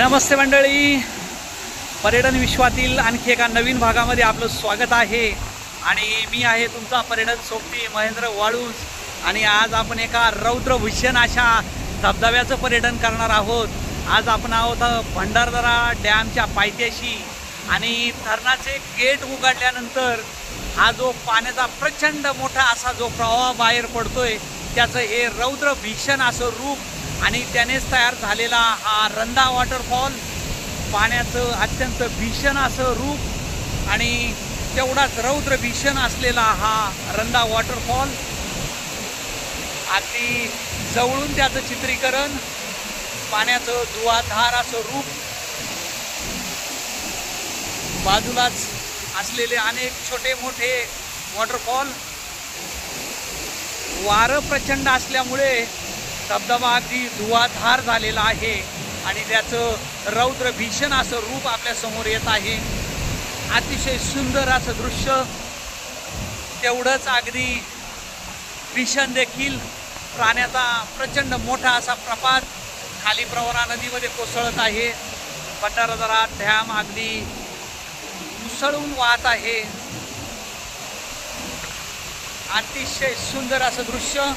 नमस्ते मंडळी, पर्यटन विश्वातील आणखी एका नवीन भागामध्ये आपलं स्वागत आहे। आणि मी आहे तुमचा पर्यटन सोबती महेंद्र वाळूज। आणि आज आपण एका रौद्रभूषण अशा धबधब्याचं पर्यटन करणार आहोत। आज आपण आहोत भंडारदरा डॅमच्या पायथ्याशी आणि धरणाचे गेट उघडल्यानंतर हा जो पाण्याचा प्रचंड मोठा असा जो प्रवाह बाहेर पडतोय त्याचं हे रौद्र भीषण असं रूप आणि त्यानेच तयार झालेला हा रंधा वॉटरफॉल, पाण्याचं अत्यंत भीषण असं रूप आणि तेवढाच रौद्र भीषण असलेला हा रंधा वॉटरफॉल, अगदी जवळून त्याचं चित्रीकरण, पाण्याचं धुवाधार असं रूप, बाजूलाच असलेले अनेक छोटे मोठे वॉटरफॉल। वारं प्रचंड असल्यामुळे धबधबा अगदी धुवाधार झालेला आहे आणि त्याचं रौद्र भीषण असं रूप आपल्या समोर येत आहे। अतिशय सुंदर असं दृश्य, तेवढंच अगदी भीषण देखील। प्राण्याचा प्रचंड मोठा असा प्रपात खाली प्रवरा नदीमध्ये कोसळत आहे। भंडारदरा डॅम अगदी मुसळून वाहत आहे। अतिशय सुंदर असं दृश्य।